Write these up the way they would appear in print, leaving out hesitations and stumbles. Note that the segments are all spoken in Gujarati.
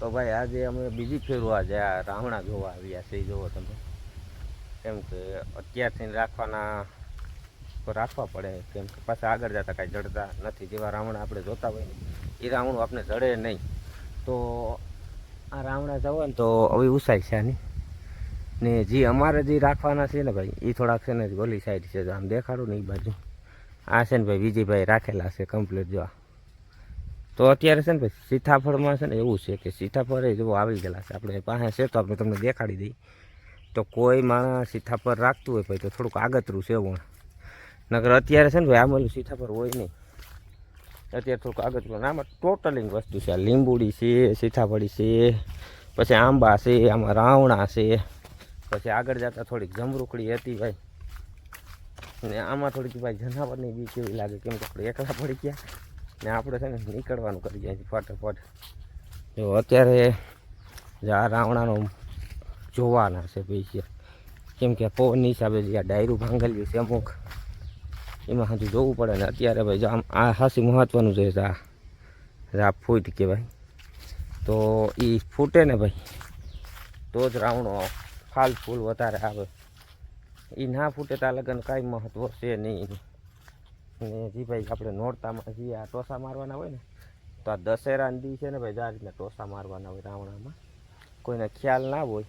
તો ભાઈ આજે અમે બીજી ફેરવા આજે આ રાવણા જોવા આવ્યા છે. એ જોવો તમે, કેમ કે અત્યારથી રાખવા પડે, કેમ કે પાછા આગળ જતા કાંઈ જડતા નથી. જેવા રાવણા આપણે જોતા હોય ને એ રાવણું આપણે જડે નહીં. તો આ રાવણા જવા ને તો હવે ઉસાય છે આની ને. જે અમારે જે રાખવાના છે ને ભાઈ, એ થોડાક છે ને ઓલી સાઈડ છે, આમ દેખાડું ને એ બાજુ. આ છે ને ભાઈ વિજયભાઈ રાખેલા છે કમ્પ્લીટ જોવા. તો અત્યારે છે ને ભાઈ સીતાફળમાં છે ને એવું છે કે સીતાફળ એ જો આવી ગયેલા છે આપણે પાસે છે, તો આપણે તમને દેખાડી દઈએ. તો કોઈ માણસ સીતાફળ રાખતું હોય ભાઈ તો થોડુંક આગતરું છે એવું. નગર અત્યારે છે ને ભાઈ આમાં સીતાફળ હોય નહીં, અત્યારે થોડુંક આગતરું. આમાં ટોટલિંગ વસ્તુ છે. લીંબુડી છે, સીતાફળી છે, પછી આંબા છે, આમાં રાવણા છે, પછી આગળ જતાં થોડીક જમરૂકડી હતી ભાઈ. ને આમાં થોડીક ભાઈ જનાવરની બી કેવી લાગે, કેમ કે આપણે એકલા પડી ગયા ને આપણે છે ને નીકળવાનું કરી જાય છે ફટાફટ. જો અત્યારે આ રાવણાનો જોવાના છે ભાઈ, કેમ કે પવનની હિસાબે જે આ ડાયરું ભાંગેલું છે અમુક, એમાં હજુ જોવું પડે ને. અત્યારે ભાઈ જો આમ આ હાસી મહત્ત્વનું છે આ ફૂટ કહેવાય. તો એ ફૂટે ને ભાઈ તો જ રાવણો ફાલ ફૂલ વધારે આવે. એ ના ફૂટે ત્યાં લગન કાંઈ મહત્ત્વ છે નહીં. ને જી ભાઈ આપણે નોરતામાં જે આ ટોસા મારવાના હોય ને, તો આ દશેરાના દી છે ને ભાઈ આ રીતના ટોસા મારવાના હોય રાવણામાં. કોઈને ખ્યાલ ના હોય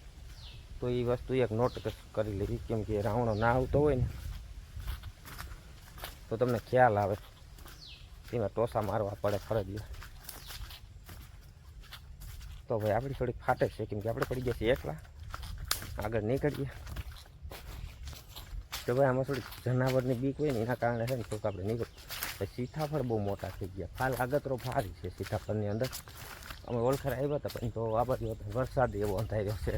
તો એ વસ્તુ એક નોટ કરી લેવી, કેમ કે રાવણો ના આવતો હોય ને તો તમને ખ્યાલ આવે. એમાં ટોસા મારવા પડે ફરજિયાત. તો ભાઈ આપણી થોડીક ફાટે છે, કેમ કે આપણે પડી ગયા છીએ એકલા. આગળ નીકળીએ તો ભાઈ આમાં થોડીક જનાવરની બીક હોય ને એના કારણે છે ને થોડુંક આપણે નીકળીએ. સીતાફળ બહુ મોટા થઈ ગયા, ફાલ આગતરો ફારી છે સીતાફળની અંદર. અમે ઓળખર આવ્યા હતા પણ તો આ બાજુ વરસાદ એવો અંધાર્યો છે.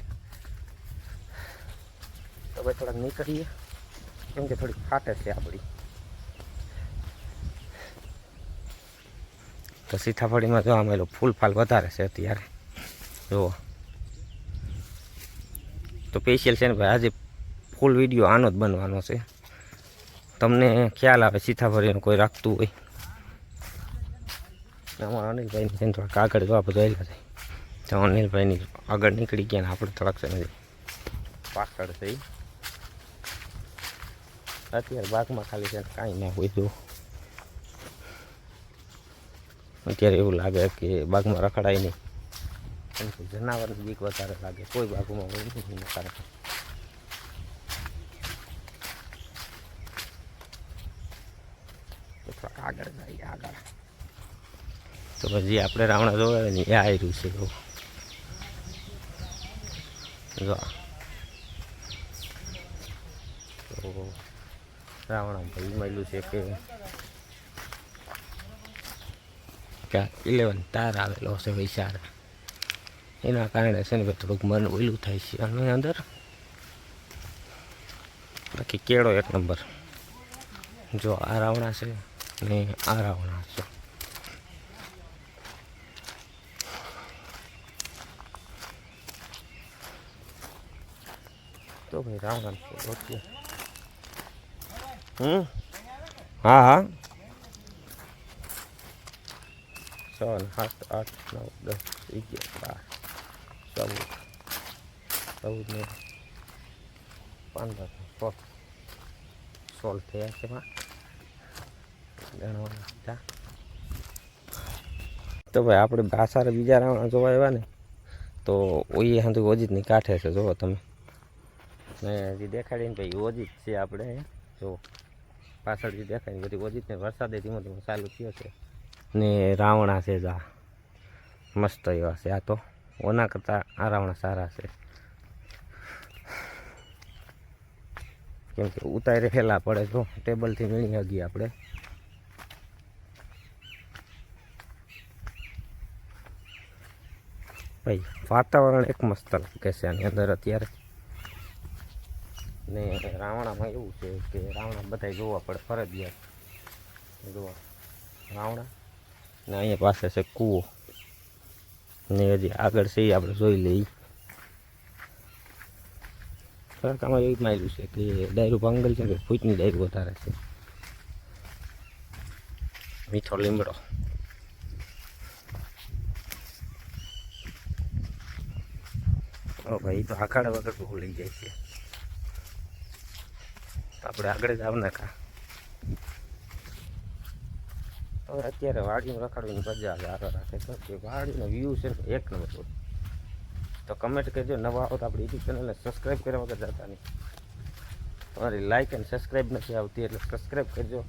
તો ભાઈ થોડાક નીકળીએ, કેમ કે થોડીક ફાટે છે આપણી. તો સીતાફળીમાં જો આમ ફૂલ ફાલ વધારે છે અત્યારે જુઓ. તો સ્પેશિયલ છે ને ભાઈ આજે ફૂલ વિડીયો આનો જ બનવાનો છે. તમને ખ્યાલ આવે સીતાફળીનું કોઈ રાખતું હોય. અમારા અનિલભાઈની છે ને થોડાક આગળ જવા બધું આવેલા છે. તો અનિલભાઈની આગળ નીકળી ગયા ને આપણે થોડાક છે ને પાછળ છે. અત્યારે બાગમાં ખાલી છે ને કાંઈ ના હોય. જો અત્યારે એવું લાગે કે બાગમાં રખડાય નહીં, કેમ કે જનાવરની બીક વધારે લાગે. કોઈ બાગમાં હોય નહીં નકારે. આગળ જઈએ આગળ. તો પછી આપણે રાવણા જોવા ને એ આવ્યું છે. જો તો રાવણા ભાઈ મળ્યું છે કે 11 તાર આવેલો છે વિચાર. એના કારણે છે ને થોડુંક મન ઓલું થાય છે આની અંદર. બાકી કેળો એક નંબર. જો આ રાવણા છે ને આ રાવણા છે. તો ભાઈ રાવણા ઓકે. હા હા 6 7 8 9 10 11 12 13 14 15 16 થયા છે. તો ભાઈ આપણે બાસારે બીજા રાવણા જોવા આવ્યા ને, તો ઓઈ હાંધું ઓજીતની કાંઠે છે. જુઓ તમે, ને જે દેખાડીને ભાઈ ઓજીત છે આપણે. જો પાછળ જે દેખાય બધી ઓજીતને વરસાદે ધીમો ધીમો ચાલુ થયો છે. ને રાવણા છે જા મસ્ત એવા છે. આ તો ઓના કરતાં આ રાવણા સારા છે, કેમ કે ઉતારે હેલા પડે. જો ટેબલથી મીણી હગી આપણે. ભાઈ વાતાવરણ એક મસ્ત લાગે છે આની અંદર અત્યારે. ને રાવણામાં એવું છે કે રાવણા બધા જોવા પડે ફરજિયાત. જોવા રાવણા ને અહીંયા પાસે છે કૂવો, ને હજી આગળ છે એ આપણે જોઈ લઈએ. થોડાક આમાં એવું માયલું છે કે ડાયરું ભાંગલ છે કે ફૂટની ડાયરું વધારે છે. મીઠો લીમડો ઓ ભાઈ તો આખાડા વગર બહુ લઈ જાય છે. આપણે આગળ જ આવના કા. હવે અત્યારે વાડીમાં રખાડવાની મજા આવે રાખે તો કે વાડીનો વ્યૂ છે ને એક નંબર હોય. તો કમેન્ટ કરજો, નવા આવો તો આપણી યુટ્યુબ ચેનલને સબસ્ક્રાઈબ કર્યા વગર જતા નહીં. તમારી લાઇક અને સબસ્ક્રાઈબ નથી આવતી એટલે સબસ્ક્રાઈબ કરજો.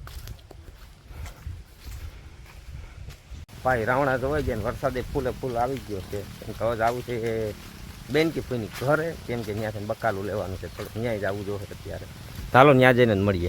ભાઈ રાવણા જોવાઈ ગયા ને વરસાદે ફૂલે ફૂલ આવી ગયો છે. કેમ કે હવે આવું છે એ બેનકી ફૂઈની ઘરે, કેમ કે ત્યાંથી બકાલું લેવાનું છે, થોડુંક ત્યાં જ આવવું જોઈએ અત્યારે. ચાલો ત્યાં જઈને જ મળીએ.